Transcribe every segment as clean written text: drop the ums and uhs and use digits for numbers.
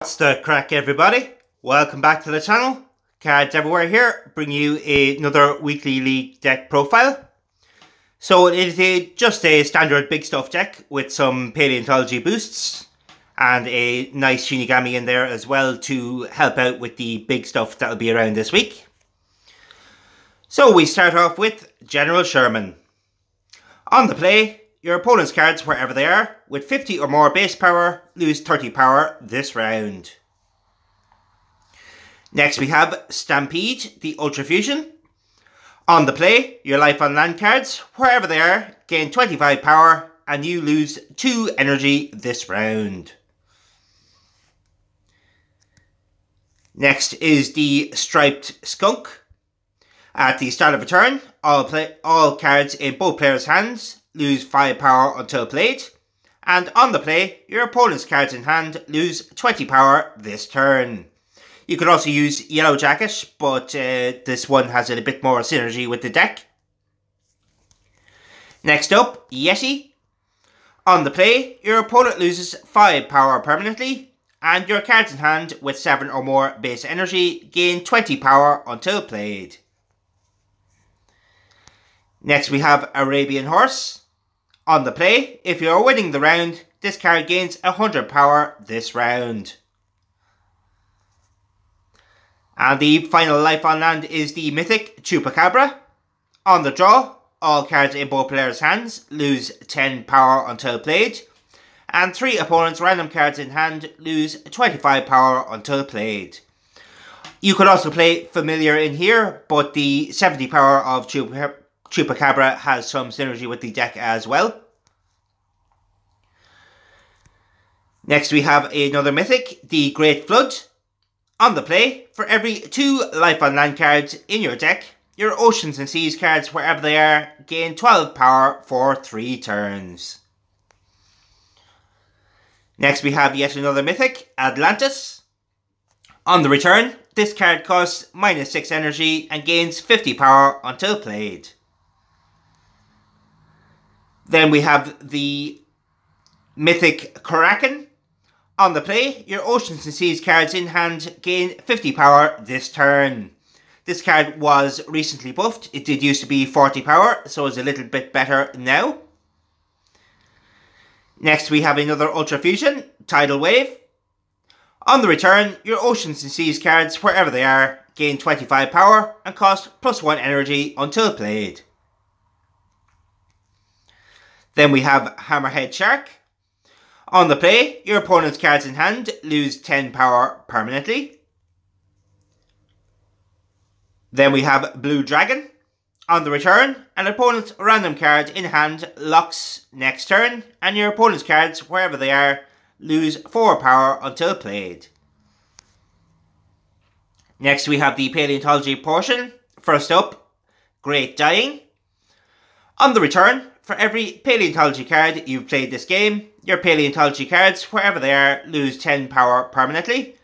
What's the crack, everybody? Welcome back to the channel. Cards Everywhere here, bring you another weekly league deck profile. So it is just a standard big stuff deck with some paleontology boosts and a nice Shinigami in there as well to help out with the big stuff that'll be around this week. So we start off with General Sherman. On the play, your opponent's cards, wherever they are, with 50 or more base power, lose 30 power this round. Next we have Stampede, the Ultra Fusion. On the play, your life on land cards, wherever they are, gain 25 power and you lose 2 energy this round. Next is the Striped Skunk. At the start of a turn, all cards in both players' hands lose 5 power until played. And on the play, your opponent's cards in hand lose 20 power this turn. You could also use Yellow Jacket, but this one has a bit more synergy with the deck. Next up, Yeti. On the play, your opponent loses 5 power permanently, and your cards in hand with 7 or more base energy gain 20 power until played. Next we have Arabian Horse. On the play, if you are winning the round, this card gains 100 power this round. And the final life on land is the mythic Chupacabra. On the draw, all cards in both players' hands lose 10 power until played, and 3 opponents' random cards in hand lose 25 power until played. You could also play Familiar in here, but the 70 power of Chupacabra has some synergy with the deck as well. Next we have another mythic, the Great Flood. On the play, for every 2 life on land cards in your deck, your Oceans and Seas cards, wherever they are, gain 12 power for 3 turns. Next we have yet another mythic, Atlantis. On the return, this card costs -6 energy and gains 50 power until played. Then we have the mythic Kraken. On the play, your Oceans and Seas cards in hand gain 50 power this turn. This card was recently buffed. It did used to be 40 power, so it's a little bit better now. Next we have another Ultra Fusion, Tidal Wave. On the return, your Oceans and Seas cards, wherever they are, gain 25 power and cost +1 energy until played. Then we have Hammerhead Shark. On the play, your opponent's cards in hand lose 10 power permanently. Then we have Blue Dragon. On the return, an opponent's random card in hand locks next turn, and your opponent's cards, wherever they are, lose 4 power until played. Next we have the Paleontology portion. First up, Great Dying. On the return, for every Paleontology card you've played this game, your Paleontology cards, wherever they are, lose 10 power permanently.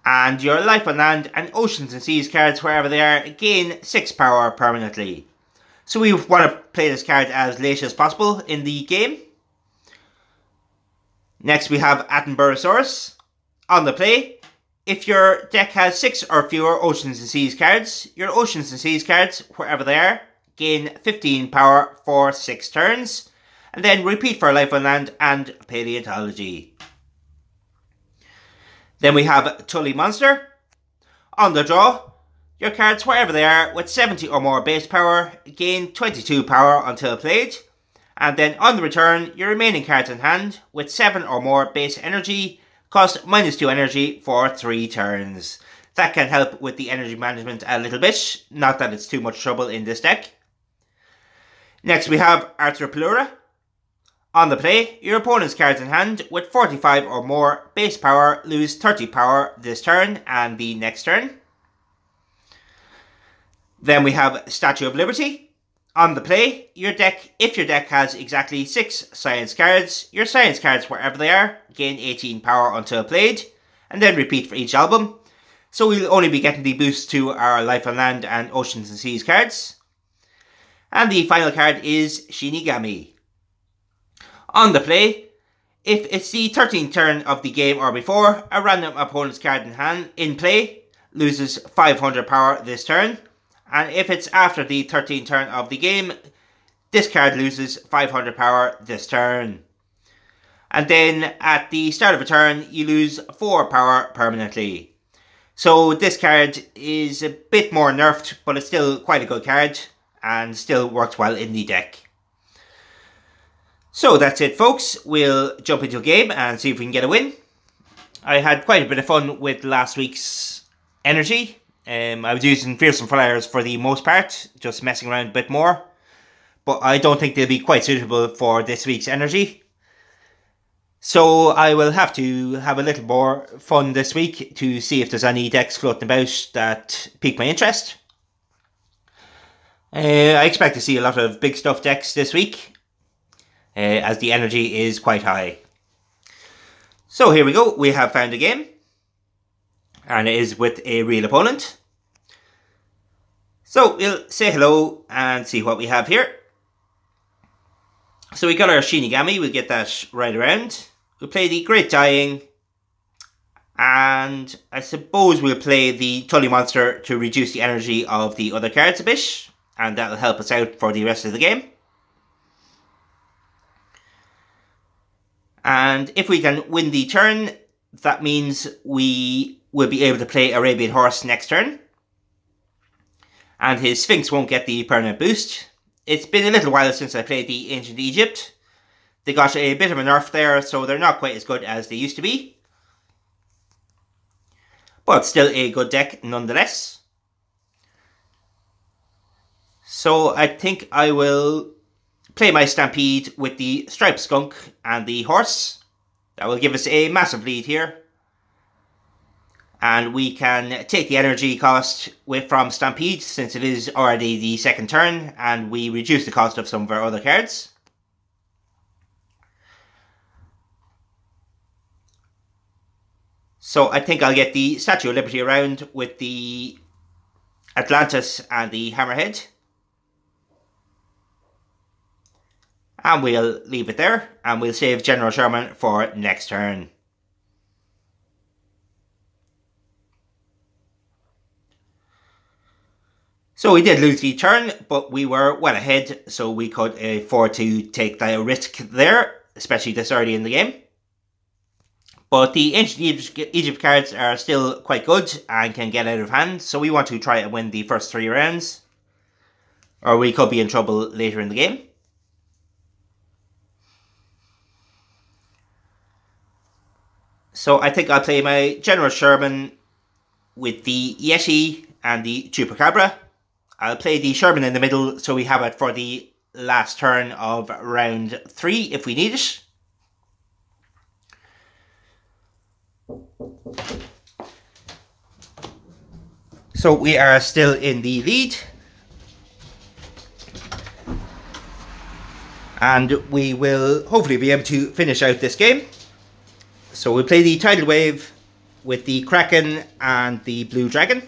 And your Life on Land and Oceans and Seas cards, wherever they are, gain 6 power permanently. So we want to play this card as late as possible in the game. Next we have Attenborosaurus. On the play, if your deck has 6 or fewer Oceans and Seas cards, your Oceans and Seas cards, wherever they are, gain 15 power for 6 turns, and then repeat for Life on Land and Paleontology. Then we have Tully Monster. On the draw, your cards, wherever they are, with 70 or more base power, gain 22 power until played, and then on the return, your remaining cards in hand, with 7 or more base energy, cost -2 energy for 3 turns. That can help with the energy management a little bit, not that it's too much trouble in this deck. Next we have Arthropleura. On the play, your opponent's cards in hand with 45 or more base power lose 30 power this turn and the next turn. Then we have Statue of Liberty. On the play, if your deck has exactly 6 science cards, your science cards, wherever they are, gain 18 power until played, and then repeat for each album. So we'll only be getting the boost to our Life on Land and Oceans and Seas cards. And the final card is Shinigami. On the play, If it's the 13th turn of the game or before, a random opponent's card in hand in play loses 500 power this turn. And if it's after the 13th turn of the game, this card loses 500 power this turn. And then at the start of a turn, you lose 4 power permanently. So this card is a bit more nerfed, but it's still quite a good card and still works well in the deck. So that's it, folks. We'll jump into a game and see if we can get a win. I had quite a bit of fun with last week's energy. I was using Fearsome Flyers for the most part, just messing around a bit more. But I don't think they'll be quite suitable for this week's energy. So I will have to have a little more fun this week to see if there's any decks floating about that pique my interest. I expect to see a lot of big stuff decks this week, as the energy is quite high. So here we go, we have found a game, and it is with a real opponent. So we'll say hello and see what we have here. So we got our Shinigami, we'll get that right around. We'll play the Great Dying, and I suppose we'll play the Tully Monster to reduce the energy of the other cards a bit, and that'll help us out for the rest of the game. And if we can win the turn, that means we will be able to play Arabian Horse next turn. And his Sphinx won't get the permanent boost. It's been a little while since I played the Ancient Egypt. They got a bit of a nerf there, so they're not quite as good as they used to be. But still a good deck nonetheless. So I think I will play my Stampede with the Striped Skunk and the Horse. That will give us a massive lead here. And we can take the energy cost from Stampede, since it is already the second turn, and we reduce the cost of some of our other cards. So I think I'll get the Statue of Liberty around with the Atlantis and the Hammerhead. And we'll leave it there, and we'll save General Sherman for next turn. So we did lose the turn, but we were well ahead, so we could afford to take the risk there, especially this early in the game. But the Ancient Egypt cards are still quite good and can get out of hand, so we want to try and win the first 3 rounds, or we could be in trouble later in the game. So I think I'll play my General Sherman with the Yeti and the Chupacabra. I'll play the Sherman in the middle so we have it for the last turn of round 3 if we need it. So we are still in the lead. And we will hopefully be able to finish out this game. So we'll play the Tidal Wave with the Kraken and the Blue Dragon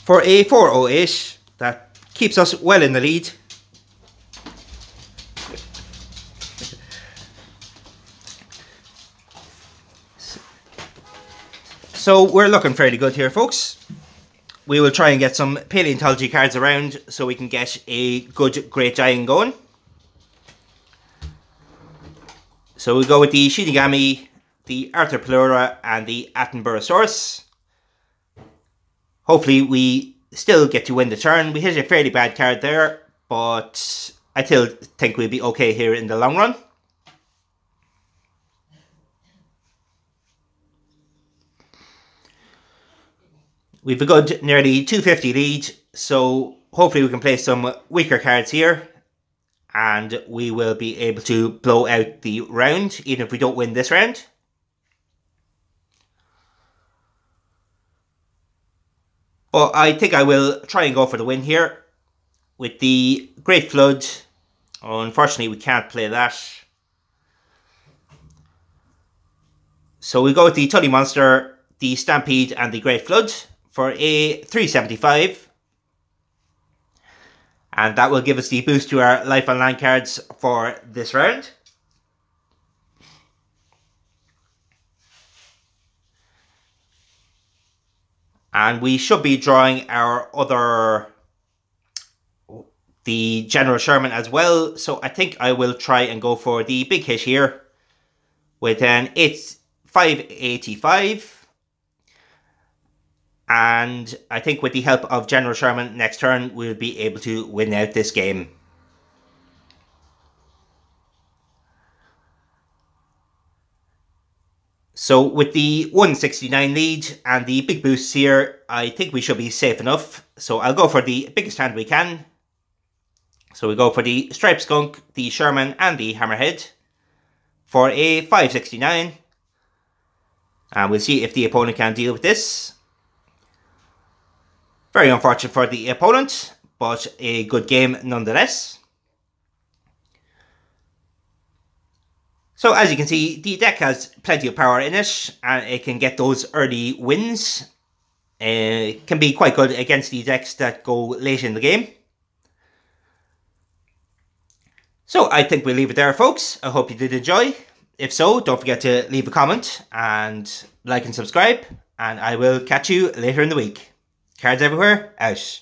for a 408. That keeps us well in the lead. So we're looking fairly good here, folks. We will try and get some paleontology cards around so we can get a good Great Giant going. So we'll go with the Shinigami, the Arthropleura, and the Attenborosaurus. Hopefully we still get to win the turn. We hit a fairly bad card there, but I still think we'll be okay here in the long run. We've a good nearly 250 lead, so hopefully we can play some weaker cards here. And we will be able to blow out the round, even if we don't win this round. But I think I will try and go for the win here. With the Great Flood. Oh, unfortunately, we can't play that. So we go with the Tully Monster, the Stampede, and the Great Flood for a 375. And that will give us the boost to our life on land cards for this round. And we should be drawing our the General Sherman as well. So I think I will try and go for the big hit here with an 585. And I think with the help of General Sherman next turn, we'll be able to win out this game. So with the 169 lead and the big boosts here, I think we should be safe enough. So I'll go for the biggest hand we can. So we go for the Striped Skunk, the Sherman and the Hammerhead for a 569. And we'll see if the opponent can deal with this. Very unfortunate for the opponent, but a good game nonetheless. So as you can see, the deck has plenty of power in it, and it can get those early wins. It can be quite good against the decks that go late in the game. So I think we'll leave it there, folks. I hope you did enjoy. If so, don't forget to leave a comment and like and subscribe, and I will catch you later in the week. Cards everywhere, out.